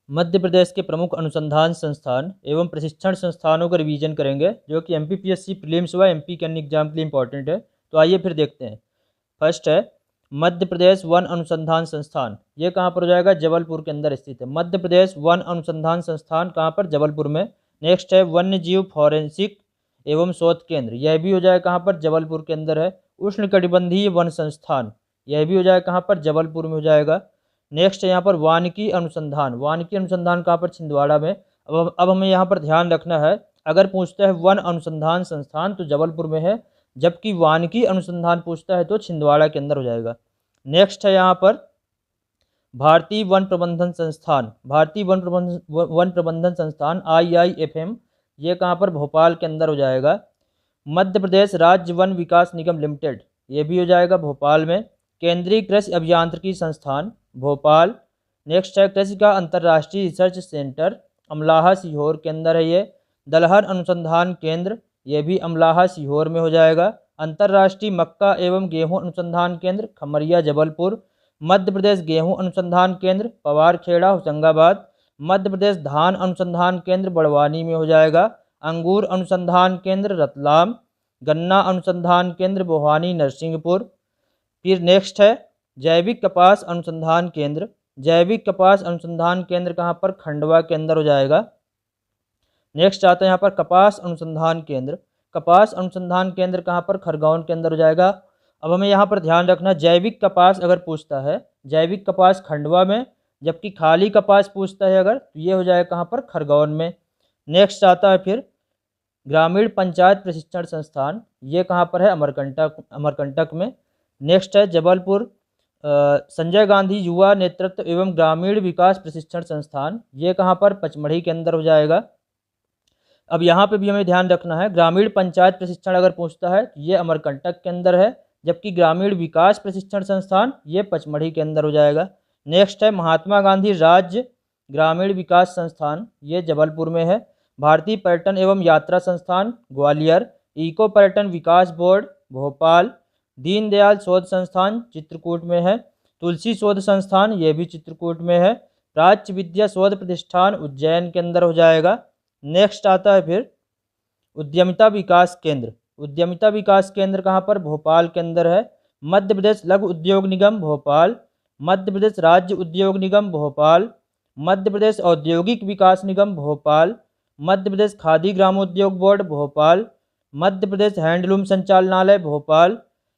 मध्य प्रदेश के प्रमुख अनुसंधान संस्थान एवं प्रशिक्षण संस्थानों का रिवीजन करेंगे, जो कि एमपीपीएससी प्रीलिम्स व एमपी के अन्य एग्जाम के लिए इंपॉर्टेंट है। तो आइए फिर देखते हैं। फर्स्ट है मध्य प्रदेश वन अनुसंधान संस्थान। ये कहाँ पर हो जाएगा? जबलपुर के अंदर स्थित है। मध्य प्रदेश वन अनुसंधान संस्थान कहाँ पर? जबलपुर में। नेक्स्ट है वन्य जीव फॉरेंसिक एवं शोध केंद्र। यह भी हो जाएगा कहाँ पर? जबलपुर के अंदर है। उष्णकटिबंधीय वन संस्थान, यह भी हो जाएगा कहाँ पर? जबलपुर में हो जाएगा। नेक्स्ट है यहाँ पर वानिकी अनुसंधान। वानिकी अनुसंधान कहाँ पर? छिंदवाड़ा में। अब हमें यहाँ पर ध्यान रखना है, अगर पूछता है वन अनुसंधान संस्थान तो जबलपुर में है, जबकि वानिकी अनुसंधान पूछता है तो छिंदवाड़ा के अंदर हो जाएगा। नेक्स्ट है यहाँ पर भारतीय वन प्रबंधन संस्थान। भारतीय वन प्रबंधन संस्थान IIFM, ये कहाँ पर? भोपाल के अंदर हो जाएगा। मध्य प्रदेश राज्य वन विकास निगम लिमिटेड, ये भी हो जाएगा भोपाल में। केंद्रीय कृषि अभियांत्रिकी संस्थान भोपाल। नेक्स्ट है कृषि का अंतर्राष्ट्रीय रिसर्च सेंटर, अमलाहा सीहोर के अंदर है ये। दलहन अनुसंधान केंद्र, ये भी अमलाहा सीहोर में हो जाएगा। अंतर्राष्ट्रीय मक्का एवं गेहूं अनुसंधान केंद्र खमरिया जबलपुर। मध्य प्रदेश गेहूं अनुसंधान केंद्र पवारखेड़ा होशंगाबाद। मध्य प्रदेश धान अनुसंधान केंद्र बड़वानी में हो जाएगा। अंगूर अनुसंधान केंद्र रतलाम। गन्ना अनुसंधान केंद्र बोहानी नरसिंहपुर। फिर नेक्स्ट है जैविक कपास अनुसंधान केंद्र। जैविक कपास अनुसंधान केंद्र कहाँ पर? खंडवा के अंदर हो जाएगा। नेक्स्ट आता है यहाँ पर कपास अनुसंधान केंद्र। कपास अनुसंधान केंद्र कहाँ पर? खरगोन के अंदर हो जाएगा। अब हमें यहाँ पर ध्यान रखना, जैविक कपास अगर पूछता है, जैविक कपास खंडवा में, जबकि खाली कपास पूछता है अगर, तो ये हो जाएगा कहाँ पर? खरगोन में। नेक्स्ट आता है फिर ग्रामीण पंचायत प्रशिक्षण संस्थान, ये कहाँ पर है? अमरकंटक में। नेक्स्ट है जबलपुर संजय गांधी युवा नेतृत्व एवं ग्रामीण विकास प्रशिक्षण संस्थान, ये कहाँ पर? पचमढ़ी के अंदर हो जाएगा। अब यहाँ पे भी हमें ध्यान रखना है, ग्रामीण पंचायत प्रशिक्षण अगर पूछता है तो ये अमरकंटक के अंदर है, जबकि ग्रामीण विकास प्रशिक्षण संस्थान ये पचमढ़ी के अंदर हो जाएगा। नेक्स्ट है महात्मा गांधी राज्य ग्रामीण विकास संस्थान, ये जबलपुर में है। भारतीय पर्यटन एवं यात्रा संस्थान ग्वालियर। इको पर्यटन विकास बोर्ड भोपाल। दीनदयाल शोध संस्थान चित्रकूट में है। तुलसी शोध संस्थान, ये भी चित्रकूट में है। प्राच्य विद्या शोध प्रतिष्ठान उज्जैन के अंदर हो जाएगा। नेक्स्ट आता है फिर उद्यमिता विकास केंद्र। उद्यमिता विकास केंद्र कहाँ पर? भोपाल के अंदर है। मध्य प्रदेश लघु उद्योग निगम भोपाल। मध्य प्रदेश राज्य उद्योग निगम भोपाल। मध्य प्रदेश औद्योगिक विकास निगम भोपाल। मध्य प्रदेश खादी ग्रामोद्योग बोर्ड भोपाल। मध्य प्रदेश हैंडलूम संचालनालय भोपाल।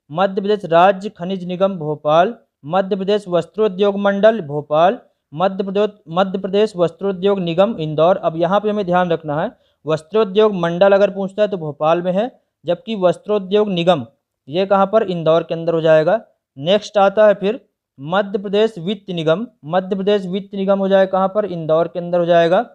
मध्य प्रदेश राज्य खनिज निगम भोपाल। मध्य प्रदेश वस्त्रोद्योग मंडल भोपाल। मध्य प्रदेश वस्त्रोद्योग निगम इंदौर। अब यहाँ पे हमें ध्यान रखना है, वस्त्रोद्योग मंडल अगर पूछता है तो भोपाल में है, जबकि वस्त्रोद्योग निगम ये कहाँ पर? इंदौर के अंदर हो जाएगा। नेक्स्ट आता है फिर मध्य प्रदेश वित्त निगम। मध्य प्रदेश वित्त निगम हो जाएगा कहाँ पर? इंदौर के अंदर हो जाएगा।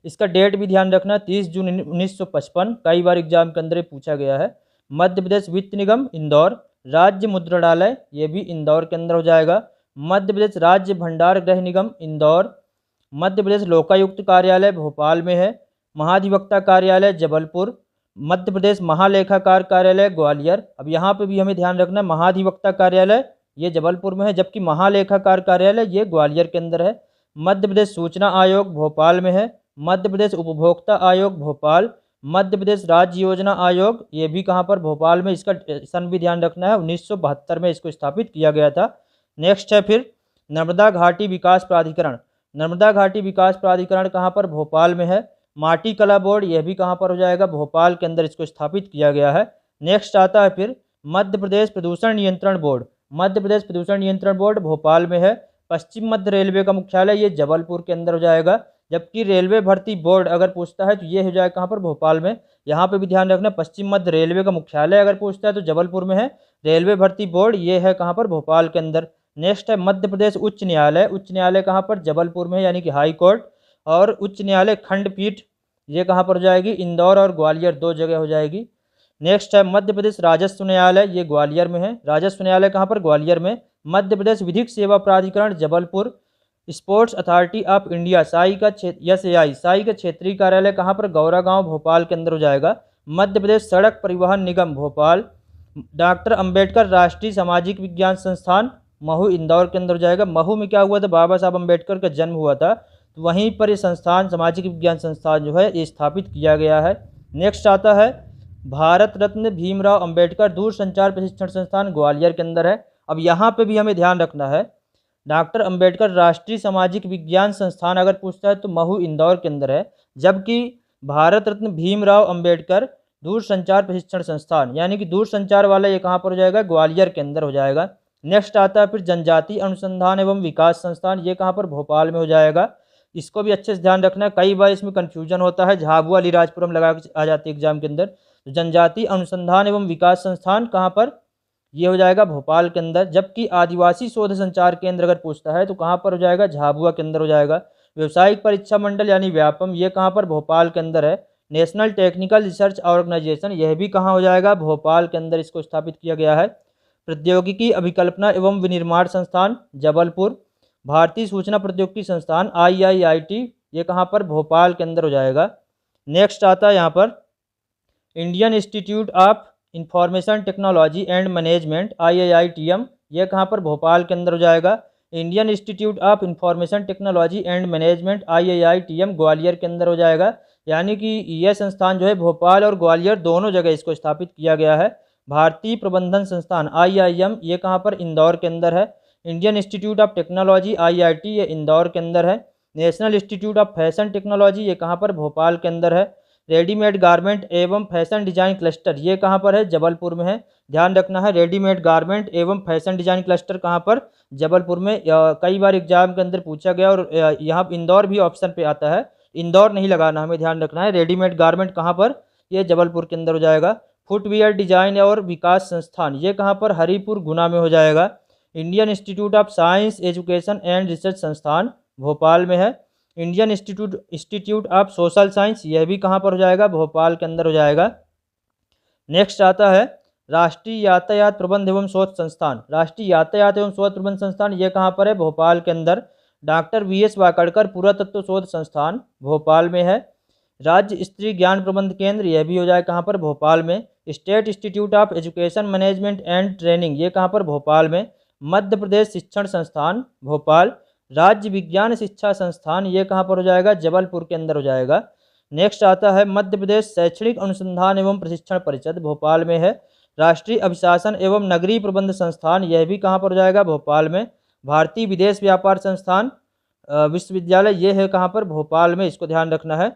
इसका डेट भी ध्यान रखना, 30 जून 1955, कई बार एग्जाम के अंदर पूछा गया है। मध्य प्रदेश वित्त निगम इंदौर। राज्य मुद्रणालय, ये भी इंदौर के अंदर हो जाएगा। मध्य प्रदेश राज्य भंडार गृह निगम इंदौर। मध्य प्रदेश लोकायुक्त कार्यालय भोपाल में है। महाधिवक्ता कार्यालय जबलपुर। मध्य प्रदेश महालेखाकार कार्यालय ग्वालियर। अब यहाँ पे भी हमें ध्यान रखना, महाधिवक्ता कार्यालय ये जबलपुर में है, जबकि महालेखाकार कार्यालय ये ग्वालियर के अंदर है। मध्य प्रदेश सूचना आयोग भोपाल में है। मध्य प्रदेश उपभोक्ता आयोग भोपाल। मध्य प्रदेश राज्य योजना आयोग, ये भी कहाँ पर? भोपाल में। इसका सन भी ध्यान रखना है, 1972 में इसको स्थापित किया गया था। नेक्स्ट है फिर नर्मदा घाटी विकास प्राधिकरण। नर्मदा घाटी विकास प्राधिकरण कहाँ पर? भोपाल में है। माटी कला बोर्ड, यह भी कहाँ पर हो जाएगा? भोपाल के अंदर इसको स्थापित किया गया है। नेक्स्ट आता है फिर मध्य प्रदेश प्रदूषण नियंत्रण बोर्ड। मध्य प्रदेश प्रदूषण नियंत्रण बोर्ड भोपाल में है। पश्चिम मध्य रेलवे का मुख्यालय ये जबलपुर के अंदर हो जाएगा, जबकि रेलवे भर्ती बोर्ड अगर पूछता है तो ये हो जाएगा कहाँ पर? भोपाल में। यहाँ पे भी ध्यान रखना, पश्चिम मध्य रेलवे का मुख्यालय अगर पूछता है तो जबलपुर में है। रेलवे भर्ती बोर्ड ये है कहाँ पर? भोपाल के अंदर। नेक्स्ट है मध्य प्रदेश उच्च न्यायालय। उच्च न्यायालय कहाँ पर? जबलपुर में है, यानी कि हाई कोर्ट। और उच्च न्यायालय खंडपीठ ये कहाँ पर हो जाएगी? इंदौर और ग्वालियर, दो जगह हो जाएगी। नेक्स्ट है मध्य प्रदेश राजस्व न्यायालय, ये ग्वालियर में है। राजस्व न्यायालय कहाँ पर? ग्वालियर में। मध्य प्रदेश विधिक सेवा प्राधिकरण Jabalpur. Sports authority of India Sai का SAI साई का क्षेत्रीय कार्यालय कहाँ पर? गौरा गांव भोपाल के अंदर हो जाएगा। मध्य प्रदेश सड़क परिवहन निगम भोपाल। डॉक्टर अंबेडकर राष्ट्रीय सामाजिक विज्ञान संस्थान महू इंदौर के अंदर हो जाएगा। महू में क्या हुआ था? बाबा साहब अंबेडकर का जन्म हुआ था, तो वहीं पर ये संस्थान, सामाजिक विज्ञान संस्थान जो है ये स्थापित किया गया है। नेक्स्ट आता है भारत रत्न भीमराव अंबेडकर दूरसंचार प्रशिक्षण संस्थान, ग्वालियर के अंदर है। अब यहाँ पे भी हमें ध्यान रखना है, डॉक्टर अंबेडकर राष्ट्रीय सामाजिक विज्ञान संस्थान अगर पूछता है तो महू, इंदौर के अंदर है। जबकि भारत रत्न भीमराव अंबेडकर दूरसंचार प्रशिक्षण संस्थान यानी कि दूरसंचार वाला ये कहाँ पर हो जाएगा, ग्वालियर के अंदर हो जाएगा। नेक्स्ट आता है फिर जनजातीय अनुसंधान एवं विकास संस्थान, ये कहाँ पर, भोपाल में हो जाएगा। इसको भी अच्छे से ध्यान रखना है, कई बार इसमें कन्फ्यूजन होता है, झाबुआ अलीराजपुरम लगा के आ जाती है एग्जाम के अंदर। तो जनजातीय अनुसंधान एवं विकास संस्थान कहाँ पर, ये हो जाएगा भोपाल के अंदर। जबकि आदिवासी शोध संचार केंद्र अगर पूछता है तो कहाँ पर हो जाएगा, झाबुआ के अंदर हो जाएगा। व्यवसायिक परीक्षा मंडल यानी व्यापम, ये कहाँ पर, भोपाल के अंदर है। नेशनल टेक्निकल रिसर्च ऑर्गेनाइजेशन, यह भी कहाँ हो जाएगा, भोपाल के अंदर इसको स्थापित किया गया है। प्रौद्योगिकी अभिकल्पना एवं विनिर्माण संस्थान, जबलपुर। भारतीय सूचना प्रौद्योगिकी संस्थान IIIT, ये कहाँ पर, भोपाल के अंदर हो जाएगा। नेक्स्ट आता है यहाँ पर Indian institute of information technology and management, IIITM, ये कहाँ पर, भोपाल के अंदर हो जाएगा। Indian institute of information technology and management, IIITM, Gwalior के अंदर हो जाएगा। यानी कि यह संस्थान जो है भोपाल और ग्वालियर दोनों जगह इसको स्थापित किया गया है। भारतीय प्रबंधन संस्थान IIM, ये कहाँ पर, इंदौर के अंदर है। Indian institute of technology IIT, ये इंदौर के अंदर है। National institute of fashion technology, ये कहाँ पर, भोपाल के अंदर है। रेडीमेड गारमेंट एवं फैशन डिजाइन क्लस्टर, ये कहाँ पर है, जबलपुर में है। ध्यान रखना है, रेडीमेड गारमेंट एवं फैशन डिजाइन क्लस्टर कहाँ पर, जबलपुर में। कई बार एग्जाम के अंदर पूछा गया और यहाँ इंदौर भी ऑप्शन पे आता है, इंदौर नहीं लगाना, हमें ध्यान रखना है। रेडीमेड गारमेंट कहाँ पर, ये जबलपुर के अंदर हो जाएगा। फुटवियर डिजाइन और विकास संस्थान, ये कहाँ पर, हरिपुर, गुना में हो जाएगा। Indian institute of science education and research संस्थान, भोपाल में है। Indian institute of social science, यह भी कहाँ पर हो जाएगा, भोपाल के अंदर हो जाएगा। नेक्स्ट आता है राष्ट्रीय यातायात प्रबंध एवं शोध संस्थान, राष्ट्रीय यातायात एवं शोध प्रबंध संस्थान, ये कहाँ पर है, भोपाल के अंदर। डॉक्टर VS वाकड़कर पुरातत्व शोध संस्थान, भोपाल में है। राज्य स्तरीय ज्ञान प्रबंध केंद्र, यह भी हो जाए कहाँ पर, भोपाल में। State institute of education management and training, ये कहाँ पर, भोपाल में। मध्य प्रदेश शिक्षण संस्थान, भोपाल। राज्य विज्ञान शिक्षा संस्थान, ये कहाँ पर हो जाएगा, जबलपुर के अंदर हो जाएगा। नेक्स्ट आता है मध्य प्रदेश शैक्षणिक अनुसंधान एवं प्रशिक्षण परिषद, भोपाल में है। राष्ट्रीय अभिशासन एवं नगरीय प्रबंध संस्थान, यह भी कहाँ पर हो जाएगा, भोपाल में। भारतीय विदेश व्यापार संस्थान विश्वविद्यालय, ये है कहाँ पर, भोपाल में, इसको ध्यान रखना है।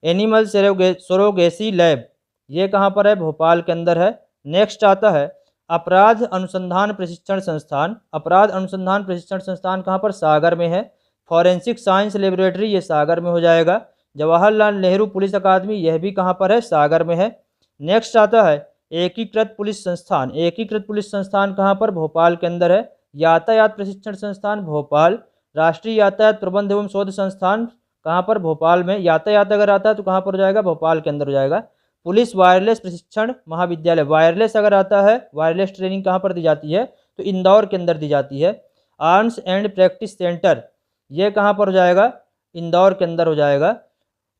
एनिमल सरोगेसी लैब, ये कहाँ पर है, भोपाल के अंदर है। नेक्स्ट आता है अपराध अनुसंधान प्रशिक्षण संस्थान, अपराध अनुसंधान प्रशिक्षण संस्थान कहाँ पर, सागर में है। फॉरेंसिक साइंस लेबोरेटरी, ये सागर में हो जाएगा। जवाहरलाल नेहरू पुलिस अकादमी, यह भी कहाँ पर है, सागर में है। नेक्स्ट आता है एकीकृत पुलिस संस्थान, एकीकृत पुलिस संस्थान कहाँ पर, भोपाल के अंदर है। यातायात प्रशिक्षण संस्थान, भोपाल। राष्ट्रीय यातायात प्रबंध एवं शोध संस्थान कहाँ पर, भोपाल में। यातायात अगर आता है तो कहाँ पर हो जाएगा, भोपाल के अंदर हो जाएगा। पुलिस वायरलेस प्रशिक्षण महाविद्यालय, वायरलेस अगर आता है, वायरलेस ट्रेनिंग कहाँ पर दी जाती है, तो इंदौर के अंदर दी जाती है। आर्म्स एंड प्रैक्टिस सेंटर, ये कहाँ पर हो जाएगा, इंदौर के अंदर हो जाएगा।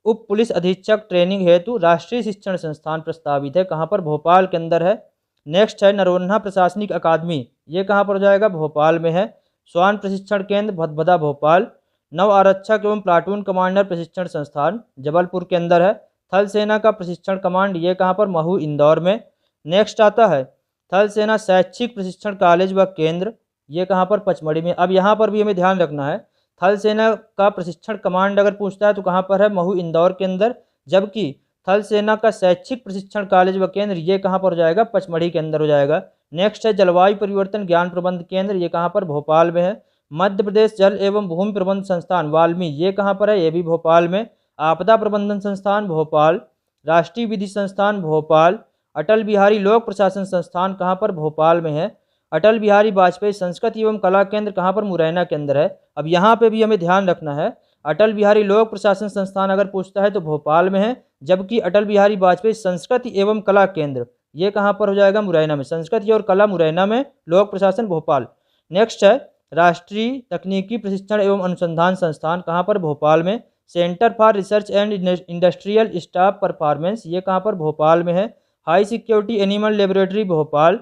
उप पुलिस अधीक्षक ट्रेनिंग हेतु राष्ट्रीय शिक्षण संस्थान प्रस्तावित है, कहाँ पर, भोपाल के अंदर है। नेक्स्ट है नरोन्हा प्रशासनिक अकादमी, ये कहाँ पर हो जाएगा, भोपाल में है। स्वान प्रशिक्षण केंद्र भदभदा, भोपाल। नव आरक्षक एवं प्लाटून कमांडर प्रशिक्षण संस्थान, जबलपुर के अंदर है। थल सेना का प्रशिक्षण कमांड, ये कहाँ पर, महू, इंदौर में। नेक्स्ट आता है थल सेना शैक्षिक प्रशिक्षण कॉलेज व केंद्र, ये कहाँ पर, पचमढ़ी में। अब यहाँ पर भी हमें ध्यान रखना है, थल सेना का प्रशिक्षण कमांड अगर पूछता है तो कहाँ पर है, महू, इंदौर के अंदर। जबकि थल सेना का शैक्षिक प्रशिक्षण कॉलेज व केंद्र, ये कहाँ पर हो जाएगा, पचमढ़ी के अंदर हो जाएगा। नेक्स्ट है जलवायु परिवर्तन ज्ञान प्रबंध केंद्र, ये कहाँ पर, भोपाल में है। मध्य प्रदेश जल एवं भूमि प्रबंध संस्थान वाल्मी, ये कहाँ पर है, ये भी भोपाल में। आपदा प्रबंधन संस्थान, भोपाल। राष्ट्रीय विधि संस्थान, भोपाल। अटल बिहारी लोक प्रशासन संस्थान कहाँ पर, भोपाल में है। अटल बिहारी वाजपेयी संस्कृत एवं कला केंद्र कहाँ पर, मुरैना के अंदर है। अब यहाँ पे भी हमें ध्यान रखना है, अटल बिहारी लोक प्रशासन संस्थान अगर पूछता है तो भोपाल में है। जबकि अटल बिहारी वाजपेयी संस्कृत एवं कला केंद्र, ये कहाँ पर हो जाएगा, मुरैना में। संस्कृत और कला मुरैना में, लोक प्रशासन भोपाल। नेक्स्ट है राष्ट्रीय तकनीकी प्रशिक्षण एवं अनुसंधान संस्थान कहाँ पर, भोपाल में। Centre for research and industrial staff performance, ये कहाँ पर, भोपाल में है। High security animal laboratory, Bhopal.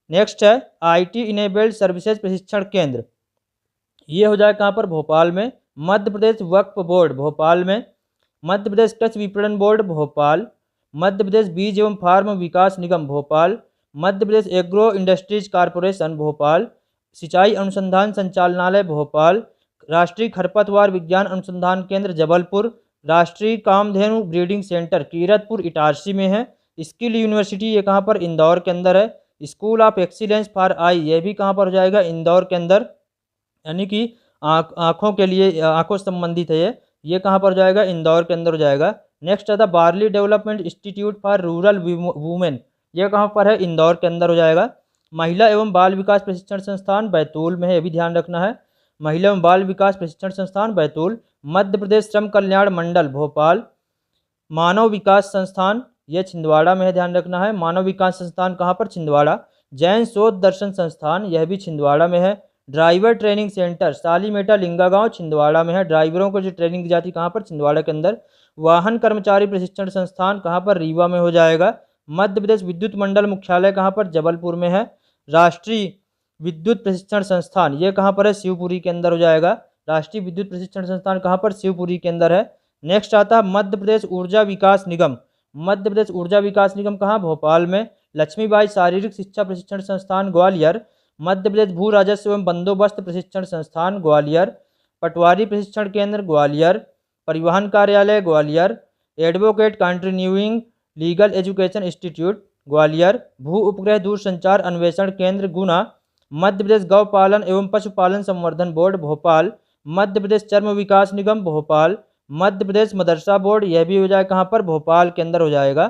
Next है IT इनेबल्ड सर्विसेज प्रशिक्षण केंद्र, ये हो जाए कहाँ पर, भोपाल में। मध्य प्रदेश वक्फ बोर्ड भोपाल में, मध्य प्रदेश कृषि विपणन बोर्ड भोपाल, मध्य प्रदेश बीज एवं फार्म विकास निगम Bhopal, Madhya Pradesh agro industries corporation Bhopal, सिंचाई अनुसंधान संचालनालय भोपाल, राष्ट्रीय खरपतवार विज्ञान अनुसंधान केंद्र जबलपुर, राष्ट्रीय कामधेनु ब्रीडिंग सेंटर कीरतपुर इटारसी में है। स्किल यूनिवर्सिटी ये कहाँ पर, इंदौर के अंदर है। School of excellence for I ये भी कहाँ पर हो जाएगा, इंदौर के अंदर, यानी कि आँखों के लिए, आँखों से संबंधित है ये कहाँ पर हो जाएगा, इंदौर के अंदर हो जाएगा। नेक्स्ट आता है barley development institute for rural women, ये कहाँ पर है, इंदौर के अंदर हो जाएगा। महिला एवं बाल विकास प्रशिक्षण संस्थान बैतूल में है, ये भी ध्यान रखना है। महिला एवं बाल विकास प्रशिक्षण संस्थान बैतूल। मध्य प्रदेश श्रम कल्याण मंडल भोपाल। मानव विकास संस्थान ये छिंदवाड़ा में है, ध्यान रखना है। मानव विकास संस्थान कहाँ पर, छिंदवाड़ा। जैन शोध दर्शन संस्थान यह भी छिंदवाड़ा में है। ड्राइवर ट्रेनिंग सेंटर सालीमेटा लिंगा गांव छिंदवाड़ा में है। ड्राइवरों को जो ट्रेनिंग दी जाती है कहाँ पर, छिंदवाड़ा के अंदर। वाहन कर्मचारी प्रशिक्षण संस्थान कहाँ पर, रीवा में हो जाएगा। मध्य प्रदेश विद्युत मंडल मुख्यालय कहाँ पर, जबलपुर में है। राष्ट्रीय विद्युत प्रशिक्षण संस्थान ये कहाँ पर है, शिवपुरी के अंदर हो जाएगा। राष्ट्रीय विद्युत प्रशिक्षण संस्थान कहाँ पर, शिवपुरी के अंदर है। नेक्स्ट आता है मध्य प्रदेश ऊर्जा विकास निगम। मध्य प्रदेश ऊर्जा विकास निगम कहाँ, भोपाल में। लक्ष्मीबाई शारीरिक शिक्षा प्रशिक्षण संस्थान ग्वालियर। मध्य प्रदेश भू राजस्व एवं बंदोबस्त प्रशिक्षण संस्थान ग्वालियर। पटवारी प्रशिक्षण केंद्र ग्वालियर। परिवहन कार्यालय Gwalior. Advocate continuing legal education institute Gwalior. भू उपग्रह दूरसंचार अन्वेषण केंद्र गुना। मध्य प्रदेश गौ पालन एवं पशुपालन संवर्धन बोर्ड भोपाल। मध्य प्रदेश चर्म विकास निगम भोपाल। मध्य प्रदेश मदरसा बोर्ड यह भी हो जाए कहाँ पर, भोपाल के अंदर हो जाएगा।